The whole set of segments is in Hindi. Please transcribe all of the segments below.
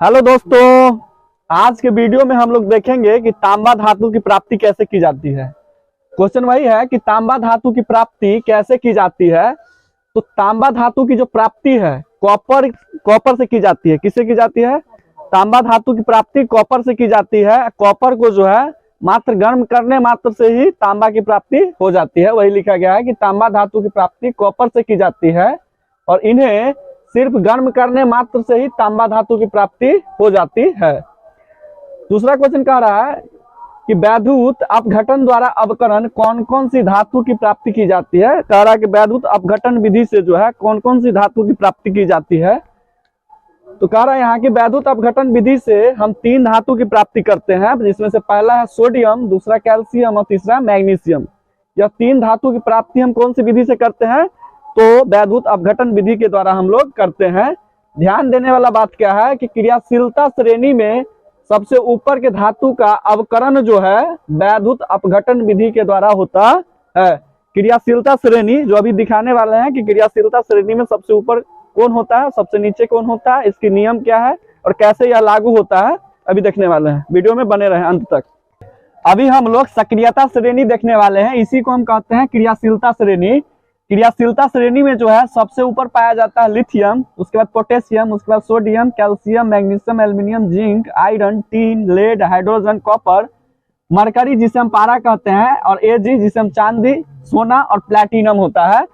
हेलो दोस्तों, आज के वीडियो में हम लोग देखेंगे कि तांबा धातु की प्राप्ति कैसे की जाती है। क्वेश्चन वही है कि तांबा धातु की प्राप्ति कैसे की जाती है। तो तांबा धातु की जो प्राप्ति है कॉपर से की जाती है। किससे की जाती है? तांबा धातु की प्राप्ति कॉपर से की जाती है। कॉपर को जो है मात्र गर्म करने मात्र से ही तांबा की प्राप्ति हो जाती है। वही लिखा गया है कि तांबा धातु की प्राप्ति कॉपर से की जाती है और इन्हें सिर्फ गर्म करने मात्र से ही तांबा धातु की प्राप्ति हो जाती है। दूसरा क्वेश्चन कह रहा है कि वैद्युत अपघटन द्वारा अवकरण कौन कौन सी धातु की प्राप्ति की जाती है। कह रहा है कि वैद्युत अपघटन विधि से जो है कौन कौन सी धातु की प्राप्ति की जाती है। तो कह रहा है यहाँ की वैद्युत अपघटन विधि से हम 3 धातु की प्राप्ति करते हैं, जिसमें से पहला है सोडियम, दूसरा कैल्शियम और तीसरा मैग्नीशियम। यह 3 धातु की प्राप्ति हम कौन सी विधि से करते हैं? तो वैद्युत अपघटन विधि के द्वारा हम लोग करते हैं। ध्यान देने वाला बात क्या है कि क्रियाशीलता श्रेणी में सबसे ऊपर के धातु का अवकरण जो है वैद्युत अपघटन विधि के द्वारा होता है। क्रियाशीलता श्रेणी जो अभी दिखाने वाले हैं कि क्रियाशीलता श्रेणी में सबसे ऊपर कौन होता है, सबसे नीचे कौन होता है, इसकी नियम क्या है और कैसे यह लागू होता है, अभी देखने वाले हैं। वीडियो में बने रहे अंत तक। अभी हम लोग सक्रियता श्रेणी देखने वाले हैं। इसी को हम कहते हैं क्रियाशीलता श्रेणी। क्रियाशीलता श्रेणी में जो है सबसे ऊपर पाया जाता है लिथियम, उसके बाद पोटेशियम, उसके बाद sodium, calcium, magnesium, aluminium, zinc, iron, tin, lead, hydrogen, copper, mercury जिसे हम पारा कहते हैं और एजी जिसे हम चांदी, सोना और प्लैटिनम होता है।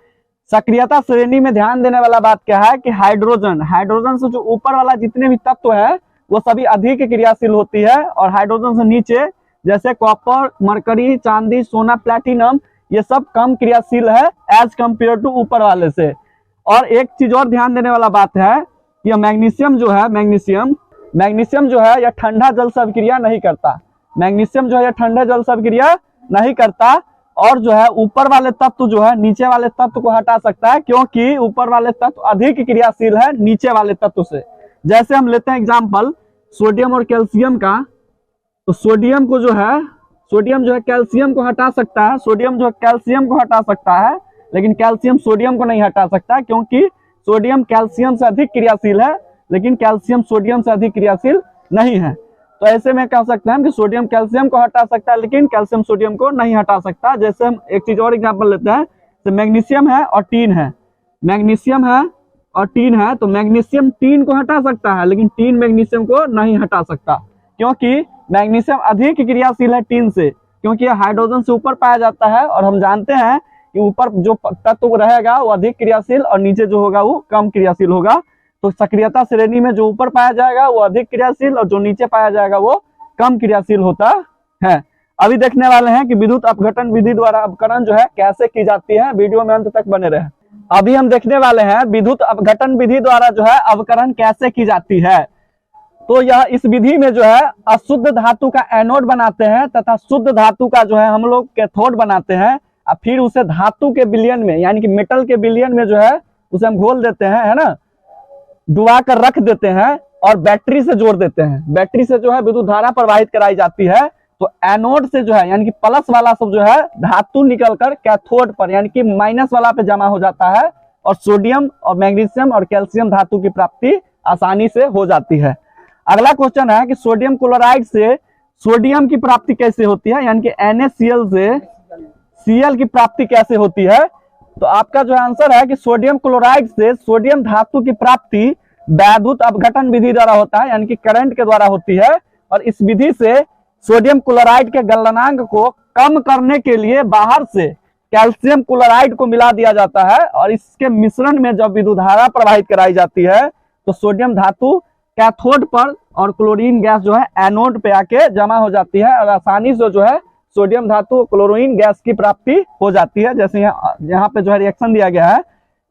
सक्रियता श्रेणी में ध्यान देने वाला बात क्या है कि हाइड्रोजन से जो ऊपर वाला जितने भी तत्व है वो सभी अधिक क्रियाशील होती है और हाइड्रोजन से नीचे जैसे कॉपर, मरकरी, चांदी, सोना, प्लैटिनम ये सब कम क्रियाशील है एज कम्पेयर टू ऊपर वाले से। और एक चीज और ध्यान देने वाला बात है कि यह मैग्नीशियम जो है यह ठंडा जल से अभिक्रिया नहीं करता। मैग्नीशियम जो है यह ठंडे जल से अभिक्रिया नहीं करता और जो है ऊपर वाले तत्व जो है नीचे वाले तत्व को हटा सकता है, क्योंकि ऊपर वाले तत्व अधिक क्रियाशील है नीचे वाले तत्व से। जैसे हम लेते हैं एग्जाम्पल सोडियम और कैल्शियम का, तो सोडियम जो है कैल्शियम को हटा सकता है, सोडियम जो है कैल्शियम को हटा सकता है, लेकिन कैल्शियम सोडियम को नहीं हटा सकता, क्योंकि सोडियम कैल्शियम से अधिक क्रियाशील है लेकिन कैल्शियम सोडियम से अधिक क्रियाशील नहीं है। तो ऐसे में कह सकते हैं कि सोडियम कैल्शियम को हटा सकता है लेकिन कैल्शियम सोडियम को नहीं हटा सकता। जैसे हम एक चीज और एग्जांपल लेते हैं, तो मैग्नीशियम है और टीन है, तो मैग्नीशियम टीन को हटा सकता है लेकिन टीन मैग्नीशियम को नहीं हटा सकता, क्योंकि मैग्नीशियम अधिक क्रियाशील है टीन से, क्योंकि यह हाइड्रोजन से ऊपर पाया जाता है और हम जानते हैं कि ऊपर जो तत्व रहेगा वो अधिक क्रियाशील और नीचे जो होगा वो कम क्रियाशील होगा। तो सक्रियता श्रेणी में जो ऊपर पाया जाएगा वो अधिक क्रियाशील और जो नीचे पाया जाएगा वो कम क्रियाशील होता है। अभी देखने वाले हैं कि विद्युत अपघटन विधि द्वारा अवकरण जो है कैसे की जाती है। वीडियो में अंत तक बने रहे। अभी हम देखने वाले हैं विद्युत अपघटन विधि द्वारा जो है अवकरण कैसे की जाती है। तो यह इस विधि में जो है अशुद्ध धातु का एनोड बनाते हैं तथा शुद्ध धातु का जो है हम लोग कैथोड बनाते हैं और फिर उसे धातु के विलयन में यानी कि मेटल के विलयन में जो है उसे हम घोल देते हैं, है ना, डुबा कर रख देते हैं और बैटरी से जोड़ देते हैं। बैटरी से जो है विद्युत धारा प्रवाहित कराई जाती है। तो एनोड से जो है यानी कि प्लस वाला सब जो है धातु निकलकर कैथोड पर यानी कि माइनस वाला पे जमा हो जाता है और सोडियम और मैग्नीशियम और कैल्शियम धातु की प्राप्ति आसानी से हो जाती है। अगला क्वेश्चन है कि सोडियम क्लोराइड से सोडियम की प्राप्ति कैसे होती है, यानी कि NaCl से Cl की प्राप्ति कैसे होती है। तो आपका जो आंसर है कि सोडियम क्लोराइड से सोडियम धातु की प्राप्ति वैद्युत अपघटन विधि द्वारा होता है, यानी कि करंट के द्वारा होती है। और इस विधि से सोडियम क्लोराइड के गलनांक को कम करने के लिए बाहर से कैल्शियम क्लोराइड को मिला दिया जाता है और इसके मिश्रण में जब विद्युत धारा प्रवाहित कराई जाती है तो सोडियम धातु कैथोड पर और क्लोरीन गैस जो है एनोड पे आके जमा हो जाती है और आसानी से जो है सोडियम धातु क्लोरीन गैस की प्राप्ति हो जाती है। जैसे यहाँ पे जो है रिएक्शन दिया गया है,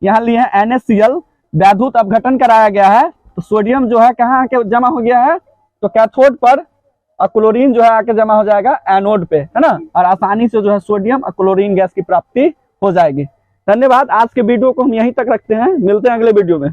यहाँ लिए है NaCl, वैद्युत अपघटन कराया गया है तो सोडियम जो है कहाँ आके जमा हो गया है, तो कैथोड पर, और क्लोरीन जो है आके जमा हो जाएगा एनोड पे, है ना, और आसानी से जो है सोडियम और क्लोरीन गैस की प्राप्ति हो जाएगी। धन्यवाद। आज के वीडियो को हम यहीं तक रखते हैं, मिलते हैं अगले वीडियो में।